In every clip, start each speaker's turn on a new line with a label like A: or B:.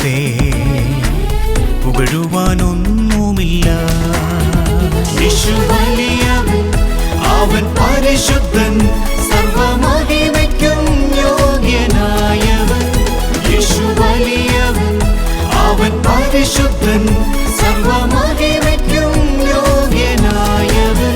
A: ദൈവത്തെ പുകഴുവാനൊന്നുമില്ല. യേശു വലിയവൻ, അവൻ പരിശുദ്ധൻ, സർവമഹിമയ്ക്കും യോഗ്യനായവൻ. യേശു വലിയവൻ, അവൻ പരിശുദ്ധൻ, സർവമഹിമയ്ക്കും യോഗ്യനായവൻ.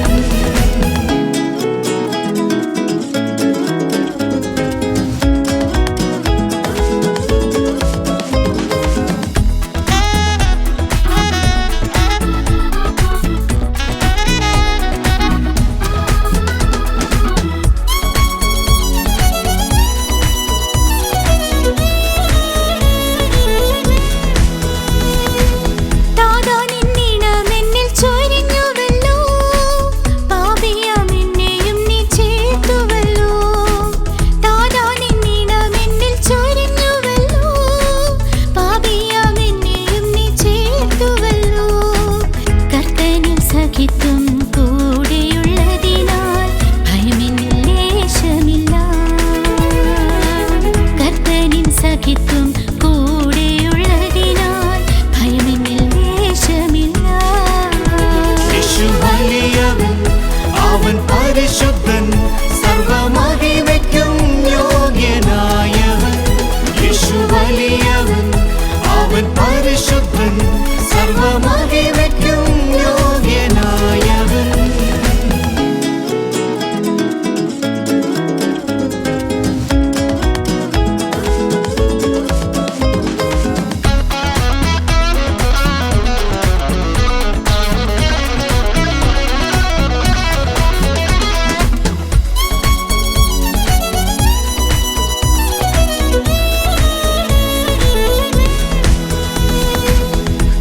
A: പരിശുദ്ധൻ, സർവമഹിമയ്ക്കും യോഗ്യനായവൻ. യേശു വലിയവൻ, അവൻ പരിശുദ്ധൻ, സർവമഹിമയ്ക്കും യോഗ്യനായവൻ.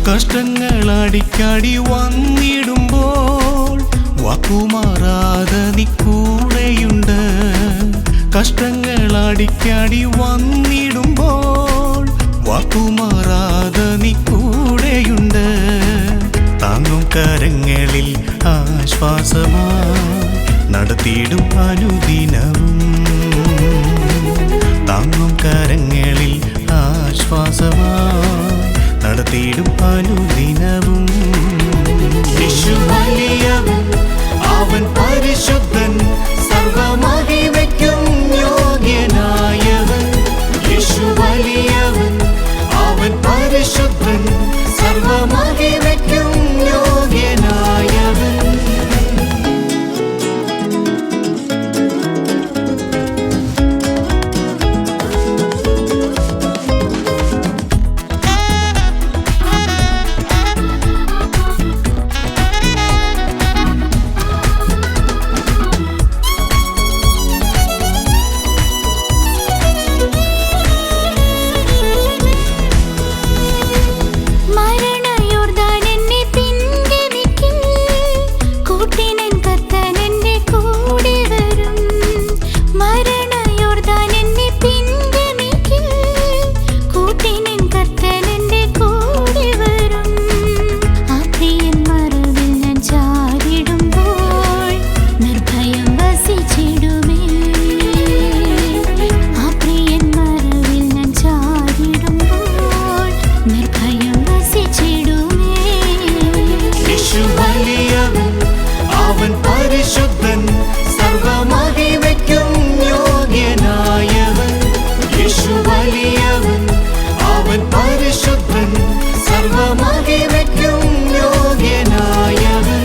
A: കഷ്ടങ്ങൾ അടിക്കടി വന്നിടുമ്പോൾ വാക്കുമാറാതെ നീ കൂടെയുണ്ട്. കഷ്ടങ്ങൾ അടിക്കടി വന്നിടുമ്പോൾ വാക്കുമാറാതെ നീ കൂടെയുണ്ട്. താങ്ങും കരങ്ങളിൽ ആശ്വാസമായി നടത്തിയിടും അനുദിനവും. താങ്ങും കരങ്ങളിൽ ആശ്വാസമായി നടത്തിയിടും അനുദിനവും. യേശു വലിയവൻ, അവൻ പരിശുദ്ധൻ, സർവമഹിമയ്ക്കും യോഗ്യനായവൻ. യേശു വലിയവൻ, അവൻ പരിശുദ്ധൻ, സർവമഹിമയ്ക്കും യോഗ്യനായവൻ. പരിശുദ്ധൻ, സർവമഹിമയ്ക്കും യോഗ്യനായവൻ. യേശു വലിയവൻ, അവൻ പരിശുദ്ധൻ, സർവമഹിമയ്ക്കും യോഗ്യനായവൻ.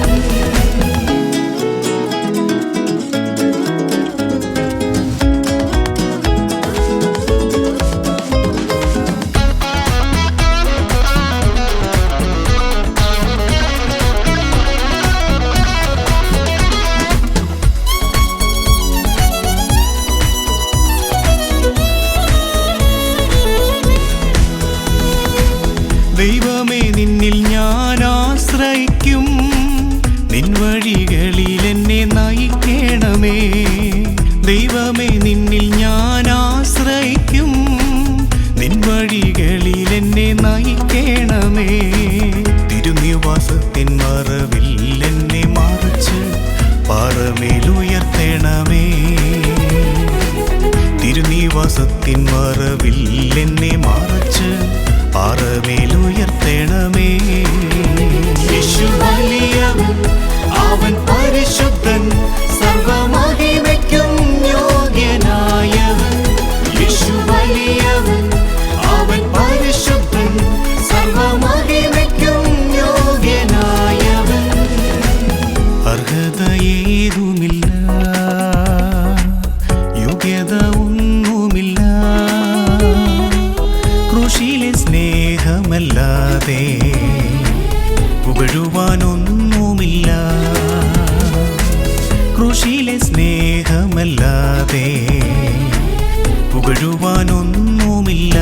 A: ദൈവമേ, നിന്നിൽ ഞാൻ ആശ്രയിക്കും. നിൻ വഴികളിൽ എന്നെ നയിക്കണമേ. ദൈവമേ, നിന്നിൽ ഞാൻ ആശ്രയിക്കും. നിൻ വഴികളിൽ എന്നെ നയിക്കണമേ. തിരുനിവാസത്തിൻ മറവിൽ എന്നെ മറച്ച് പാറമേലുയർത്തണമേ. തിരുനിവാസത്തിൻ മറവിൽ എന്നെ മറച്ച് പാറ സ്നേഹമല്ലാതെ പുകഴുവാനൊന്നുമില്ല. ക്രൂശിലെ സ്നേഹമല്ലാതെ പുകഴുവാനൊന്നുമില്ല.